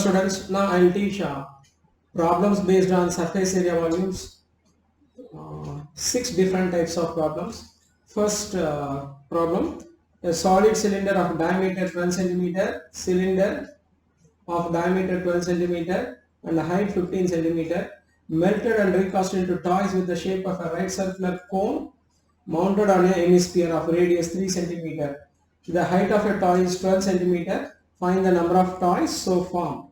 students, now I will teach problems based on surface area volumes. 6 different types of problems. First problem, a solid cylinder of diameter 12 centimeter, cylinder of diameter 12 centimeter and height 15 centimeter, melted and recast into toys with the shape of a right circular cone mounted on a hemisphere of radius 3 centimeter. The height of a toy is 12 centimeter. Find the number of toys so formed.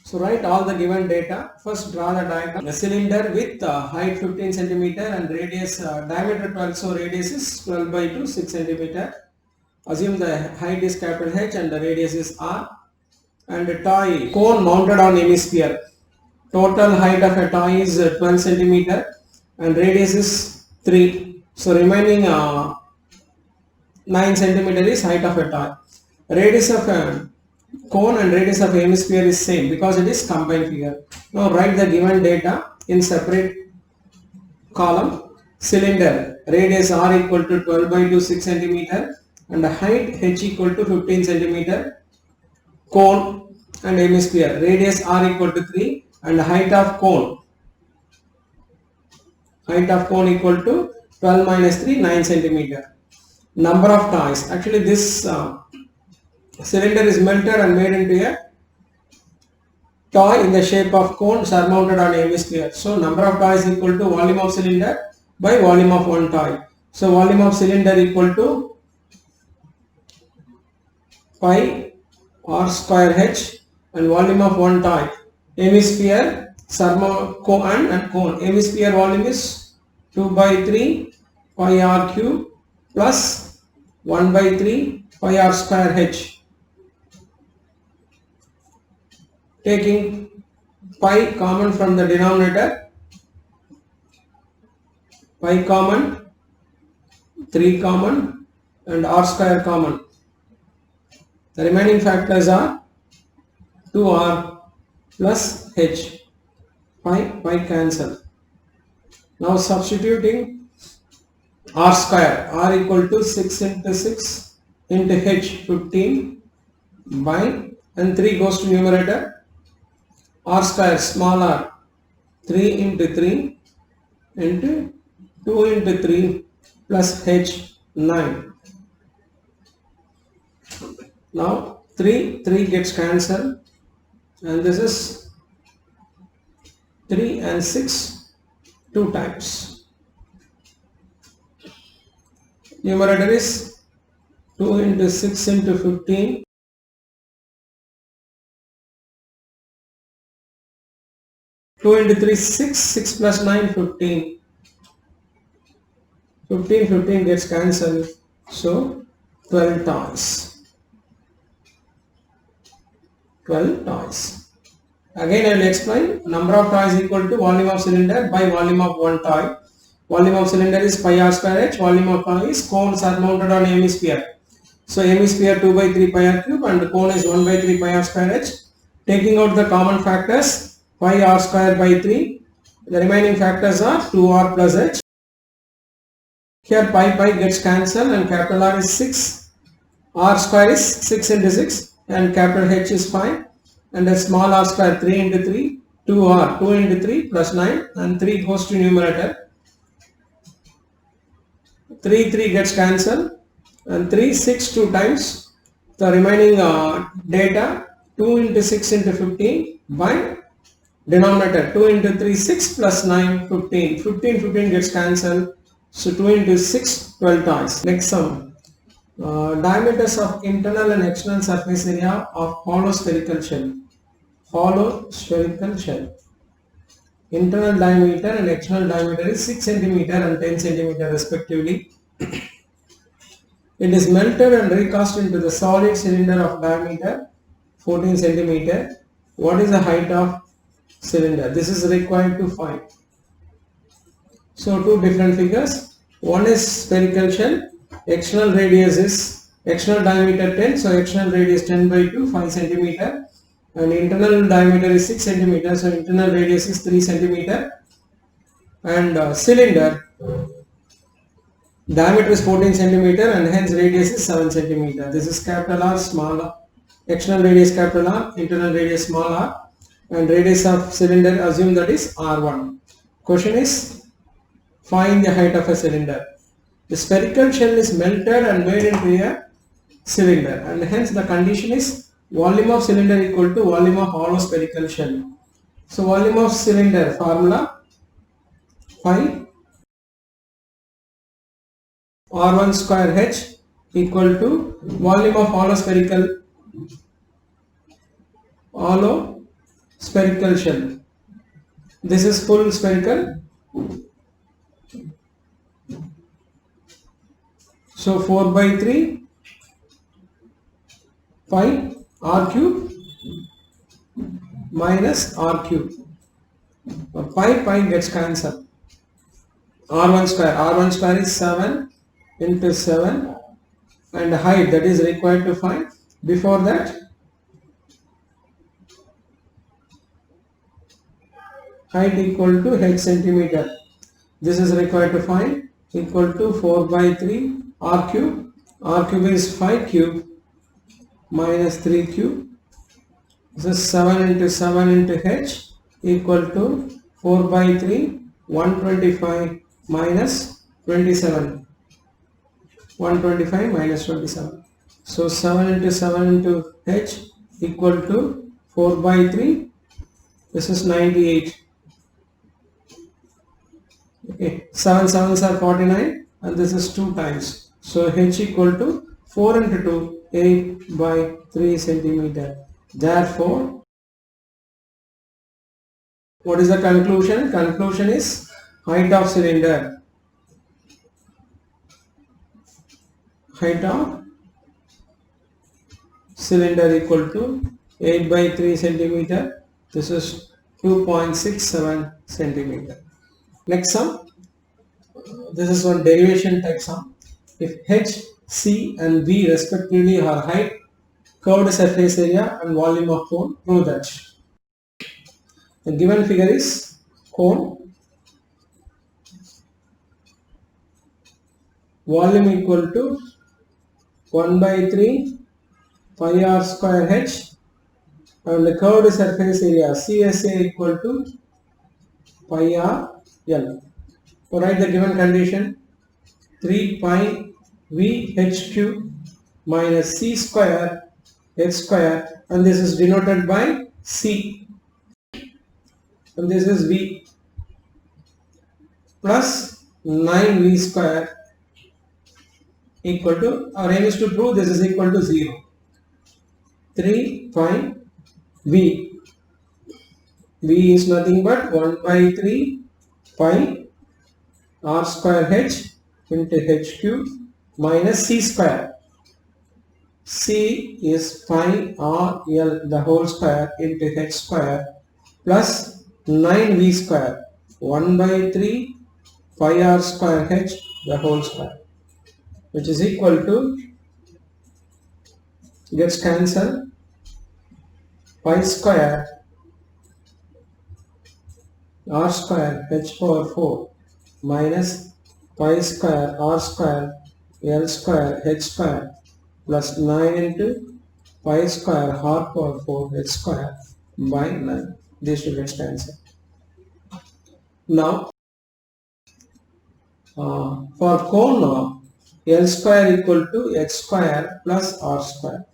So write all the given data. First draw the diagram. A cylinder with height 15 centimeter and radius diameter 12. So radius is 12 by 2, 6 centimeter. Assume the height is capital H and the radius is R. And a toy cone mounted on hemisphere. Total height of a toy is 12 centimeter and radius is 3. So remaining 9 centimeter is height of a toy. Radius of a cone and radius of a hemisphere is same because it is combined figure. Now write the given data in separate column. Cylinder radius R equal to 12 by 2, 6 centimeter and the height H equal to 15 centimeter. Cone and hemisphere radius R equal to 3 and the height of cone equal to 12 minus 3, 9 centimeter. Number of toys. Actually this cylinder is melted and made into a toy in the shape of cone surmounted on a hemisphere. So number of toys equal to volume of cylinder by volume of one toy. So volume of cylinder equal to pi r square h and volume of one toy. Hemisphere, cone and cone. Hemisphere volume is 2 by 3 pi r cube plus 1 by 3 pi r square h. Taking pi common from the denominator, pi common, 3 common and r square common. The remaining factors are 2r plus h. Pi cancel. Now substituting r square, r equal to 6 into 6 into h 15 by and 3 goes to numerator. R square small r 3 into 3 into 2 into 3 plus h 9. Now 3 gets cancelled and this is 3 and 6 2 times. Numerator is 2 into 6 into 15. 2 into 3 6, 6 plus 9 15. 15 gets cancelled. So 12 toys. 12 toys. Again I will explain. Number of toys equal to volume of cylinder by volume of one toy. Volume of cylinder is pi r square h. Volume of toy is cone surmounted on hemisphere. So hemisphere 2 by 3 pi r cube and the cone is 1 by 3 pi r square h. Taking out the common factors, pi r square by 3. The remaining factors are 2r plus h. Here pi gets cancelled and capital R is 6. R square is 6 into 6 and capital H is 5 and a small r square 3 into 3, 2r, 2 into 3 plus 9 and 3 goes to numerator. 3 gets cancelled and 3, 6 2 times. The remaining data 2 into 6 into 15 by denominator 2 into 3 6 plus 9 15. 15 gets cancelled. So 2 into 6 12 toys. Next sum. Diameters of internal and external surface area of hollow spherical shell. Hollow spherical shell. Internal diameter and external diameter is 6 centimeter and 10 centimeter respectively. It is melted and recast into the solid cylinder of diameter 14 centimeter. What is the height of cylinder? This is required to find. So two different figures. One is spherical shell. External radius is external diameter 10. So external radius 10 by 2, 5 centimeter. And internal diameter is 6 centimeter. So internal radius is 3 centimeter. And cylinder diameter is 14 centimeter and hence radius is 7 centimeter. This is capital R, small r. external radius capital R, internal radius small r, and radius of cylinder assume that is R1. Question is, find the height of a cylinder. The spherical shell is melted and made into a cylinder, and hence the condition is volume of cylinder equal to volume of hollow spherical shell. So volume of cylinder formula, phi R1 square H equal to volume of hollow spherical shell. This is full spherical. So 4 by 3 pi r cube minus r cube. Pi gets cancelled. R1 square is 7 into 7, and height that is required to find. Before that, height equal to h centimeter. This is required to find, equal to 4 by 3 r cube. R cube is 5 cube minus 3 cube. This is 7 into 7 into h equal to 4 by 3 125 minus 27. 125 minus 27. So 7 into 7 into h equal to 4 by 3. This is 98. Okay, 7 sevens are 49, and this is 2 times. So h equal to 4 into 2, 8 by 3 centimeter. Therefore, what is the conclusion? Conclusion is height of cylinder. Height of cylinder equal to 8 by 3 centimeter. This is 2.67 centimeter. Next sum. This is one derivation type sum. If h, c and v respectively are height, curved surface area and volume of cone, prove that. The given figure is cone, volume equal to 1 by 3 pi r square h, and the curved surface area CSA equal to pi r L. So write the given condition, 3 pi v h cube minus c square h square, and this is denoted by c, and this is v, plus 9v square equal to, our aim is to prove this is equal to 0. 3 pi v is nothing but 1 by 3 pi r square h into h cube minus c square. C is pi r l the whole square into h square plus 9v square, 1 by 3 pi r square h the whole square, which is equal to, gets cancelled, pi square r square h power 4 minus pi square r square l square h square plus 9 into pi square r power 4 h square by 9. These two gets cancelled. Now, for cone, L square equal to h square plus r square.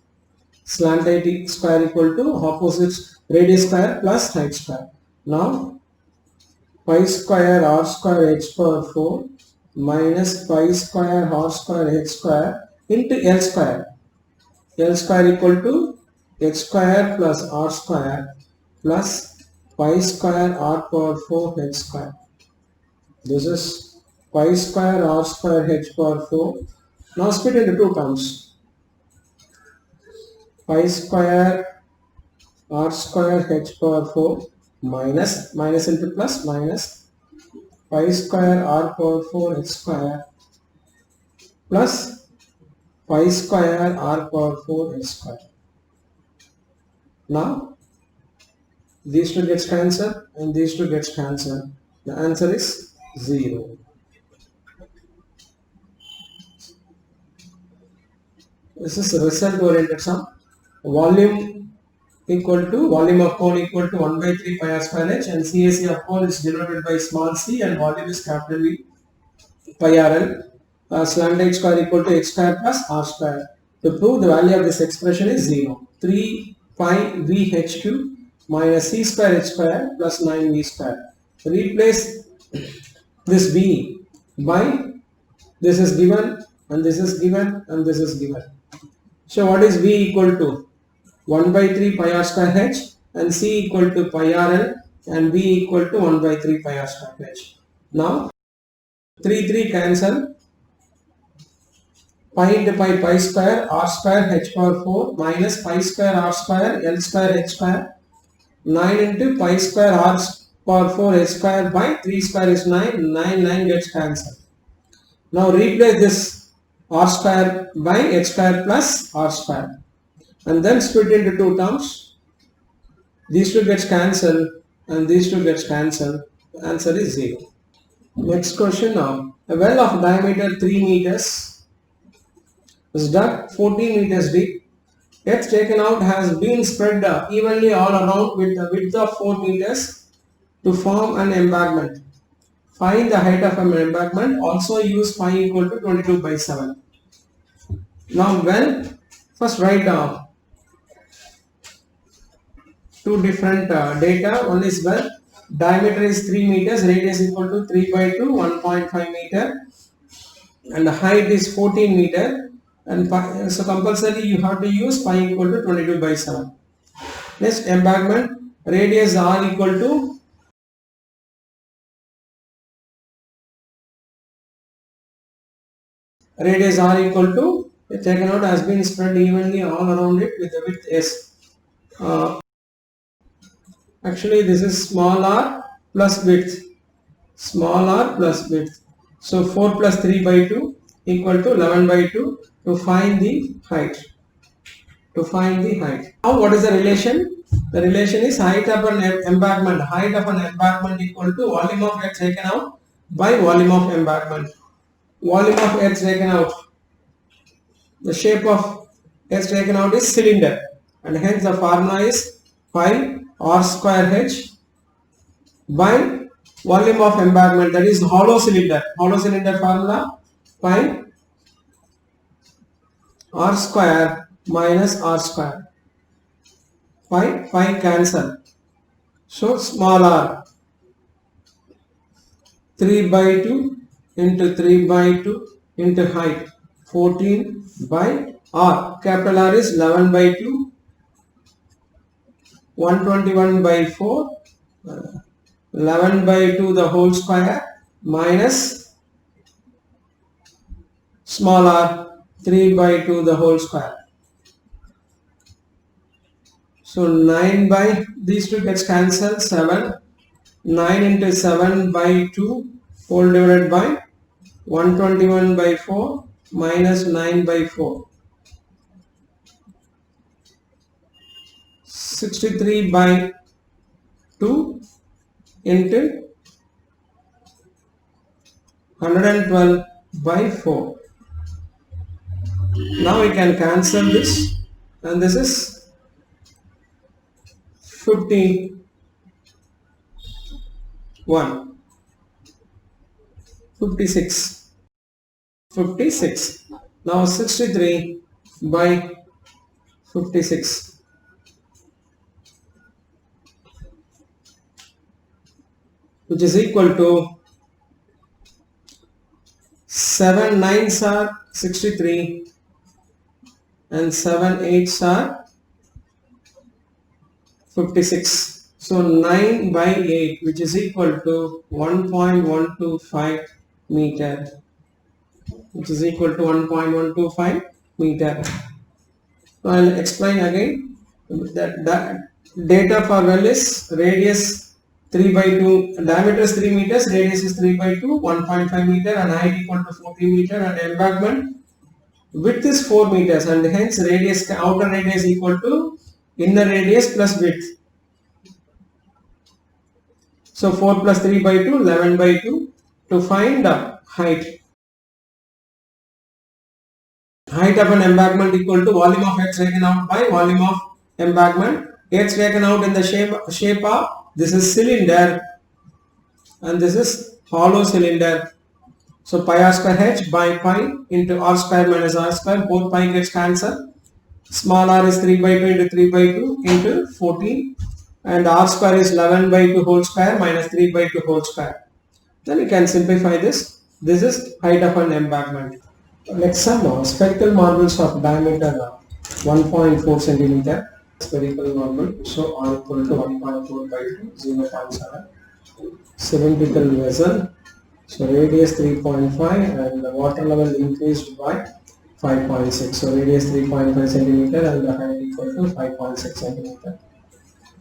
Slant height square equal to opposite radius square plus height square. Now, pi square r square h power 4 minus pi square r square h square into L square. L square equal to h square plus r square plus pi square r power 4 h square. This is pi square r square h power 4. Now split into two terms. Pi square r square h power 4 minus into plus minus pi square r power 4 h square plus pi square r power 4 h square. Now these two gets cancelled and these two gets cancelled. The answer is 0. This is a result oriented sum. volume equal to volume of cone equal to 1 by 3 pi r square h, and CAC of cone is denoted by small c and volume is capital V pi rl. Lambda h square equal to h square plus r square. To prove the value of this expression is 0. 3 pi VH cube minus c square h square plus 9v square. Replace this v by this is given and this is given and this is given. So what is v equal to? 1 by 3 pi r square h and c equal to pi rl and v equal to 1 by 3 pi r square h. Now 3 cancel. Pi into pi square r square h power 4 minus pi square r square l square h square. 9 into pi square r power 4 h square by 3 square is 9. 9 gets cancelled. Now replace this r square by h square plus r square and then split into two terms. These two gets cancelled and these two gets cancelled. The answer is 0. Next question now. A well of diameter 3 meters is dug 14 meters deep. Earth taken out has been spread evenly all around with the width of 4 meters to form an embankment. Find the height of an embankment. Also use pi equal to 22 by 7. Now well, first write down two different data. One is well, diameter is 3 meters, radius equal to 3 by 2, 1.5 meter, and the height is 14 meter. And pi, so compulsory you have to use pi equal to 22 by 7. Next, embankment, radius r equal to taken out has been spread evenly all around it with the width s. Actually this is small r plus width, small r plus width. So 4 plus 3 by 2 equal to 11 by 2 to find the height. Now what is the relation? The relation is height of an embankment. Height of an embankment equal to volume of earth taken out by volume of embankment. Volume of earth taken out. The shape of earth taken out is cylinder, and hence the formula is pi r square h by volume of embankment, that is hollow cylinder. Hollow cylinder formula pi r square minus r square. Pi cancel. So small r 3 by 2 into 3 by 2 into height 14 by r. Capital R is 11 by 2, 121 by 4, 11 by 2 the whole square minus small r 3 by 2 the whole square. So 9 by, these two gets cancelled, 7. 9 into 7 by 2 whole divided by 121 by 4 minus 9 by 4. 63 by 2 into 112 by 4. Now we can cancel this, and this is 51, 56. Now 63 by 56, which is equal to 7 9s are 63 and 7 8s are 56. So 9 by 8, which is equal to 1.125 meter, which is equal to 1.125 meter. So I'll explain again that data for well is radius 3 by 2, diameter is 3 meters, radius is 3 by 2, 1.5 meter, and height equal to 14 meter, and embankment width is 4 meters, and hence radius, outer radius equal to inner radius plus width. So 4 plus 3 by 2, 11 by 2 to find the height. height of an embankment equal to volume of x taken out by volume of embankment. X taken out in the shape of, this is cylinder and this is hollow cylinder. So pi r square h by pi into r square minus r square, both pi gets cancelled. Small r is 3 by 2 into 3 by 2 into 14, and r square is 11 by 2 whole square minus 3 by 2 whole square. Then you can simplify this. This is height of an embankment. Next sum, spherical marbles of diameter 1.4 centimeter. Spherical marble, so r equal to 1.4 by 2, 0.7. Cylindrical vessel, so radius 3.5 and the water level increased by 5.6. So radius 3.5 centimeter and the height equal to 5.6 centimeter.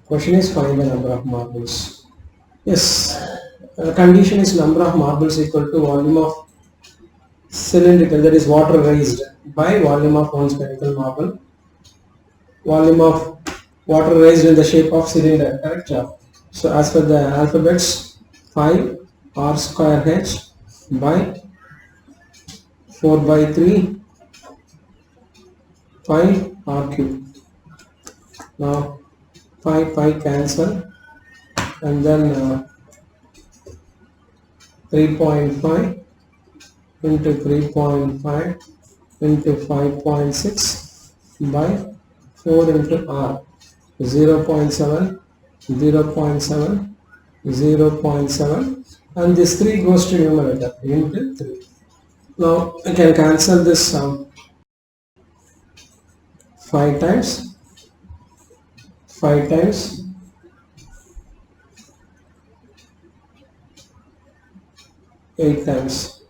Question is find the number of marbles. Yes, condition is number of marbles equal to volume of cylindrical, that is water raised, by volume of one spherical marble. Volume of water raised in the shape of cylinder, correct? So as per the alphabets, 5 r square h by 4 by 3 pi r cube. Now 5 pi cancel, and then 3.5 into 3.5 into 5.6 by 4 into r, 0.7, 0.7, 0.7, and this 3 goes to numerator into 3. Now I can cancel this 5 times 8 times,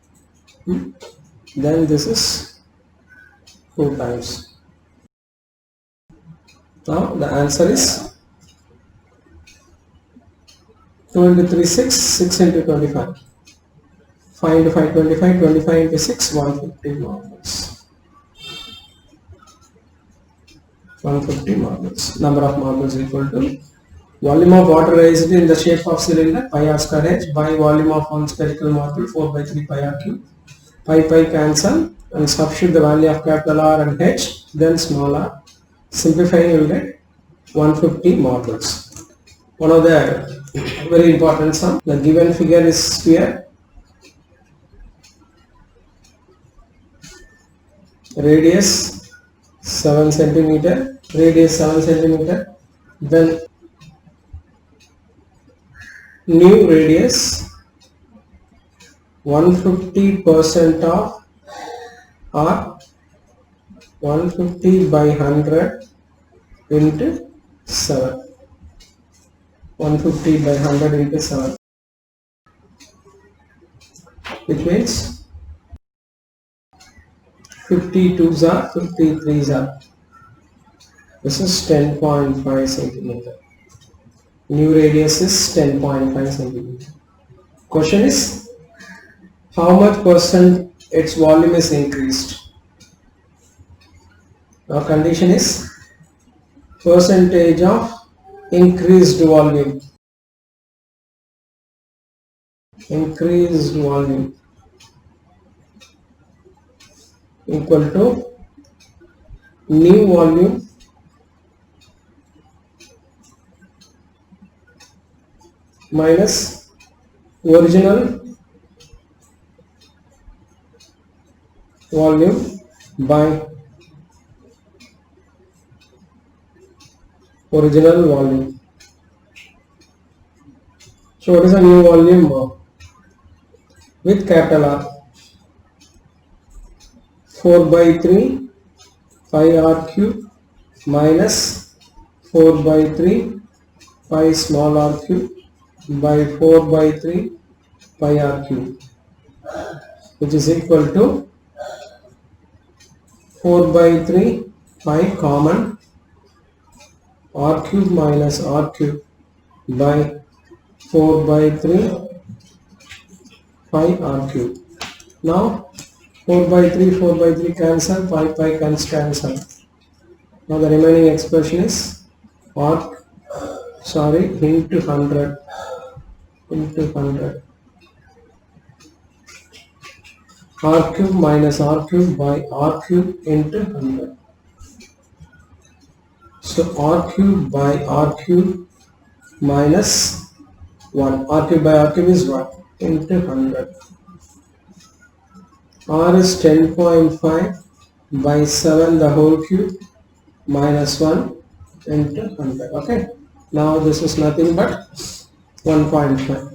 then this is 2 times. Now the answer is 2 into 3 6, 6 into 25, 5 into 5 25, 25 into 6 150 marbles. 150 marbles. Number of marbles equal to volume of water raised in the shape of cylinder, pi r square h by volume of one spherical marble, 4 by 3 pi r cube. Pi cancel and substitute the value of capital R and h, then small r. Simplifying, you will get 150 marbles. One of the very important sum. The given figure is sphere. Radius 7 centimeter. Then new radius 150% of or 150 by 100 into 7. 150 by 100 into 7, which means 52s are 53s are. This is 10.5 centimeter. New radius is 10.5 centimeter. Question is, how much percent its volume is increased? Now condition is percentage of increased volume. Equal to new volume minus original volume by original volume. So what is the new volume with capital R? 4 by 3 pi r cube minus 4 by 3 pi small r cube by 4 by 3 pi r cube, which is equal to 4 by 3 pi common r cube minus r cube by 4 by 3 pi r cube. Now 4 by 3 cancel, pi cancel. Now the remaining expression is into 100. r cube minus r cube by r cube into 100. So r cube by r cube minus 1. R cube by r cube is 1 into 100. R is 10.5 by 7 the whole cube minus 1 into 100. Okay. Now this is nothing but 1.5.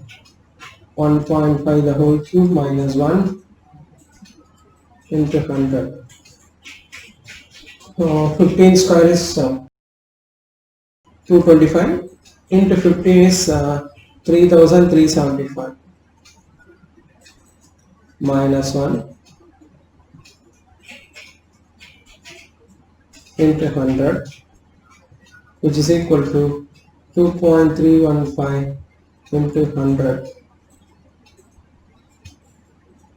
1.5 the whole cube minus 1 into 100. So 15 square is 225 into 15 is 3375 minus 1 into 100, which is equal to 2.315 into 100,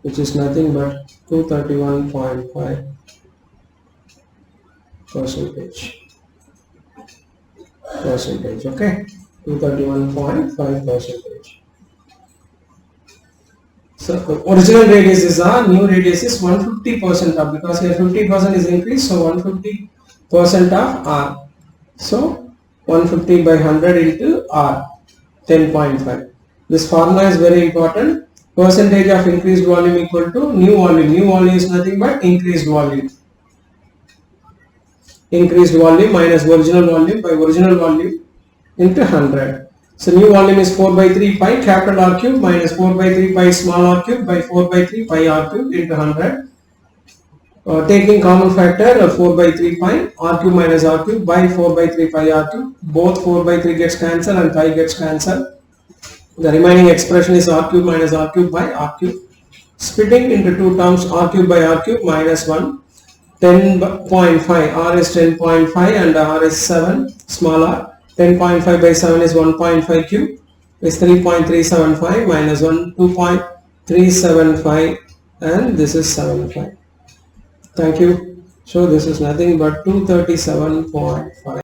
which is nothing but 231.5 percentage. Okay, 231.5 percentage. So original radius is R, new radius is 150% of, because here 50% is increased, so 150% of R. So 150 by 100 into R, 10.5. This formula is very important. Percentage of increased volume equal to new volume. New volume is nothing but increased volume. Increased volume minus original volume by original volume into 100. So new volume is 4 by 3 pi capital R cube minus 4 by 3 pi small r cube by 4 by 3 pi r cube into 100. Taking common factor 4 by 3 pi r cube minus r cube by 4 by 3 pi r cube. Both 4 by 3 gets cancelled and pi gets cancelled. The remaining expression is r cube minus r cube by r cube. Splitting into two terms, r cube by r cube minus 1. 10.5, r is 10.5 and r is 7, small r. 10.5 by 7 is 1.5 cube, is 3.375 minus 1, 2.375, and this is 75. Thank you. So this is nothing but 237.5.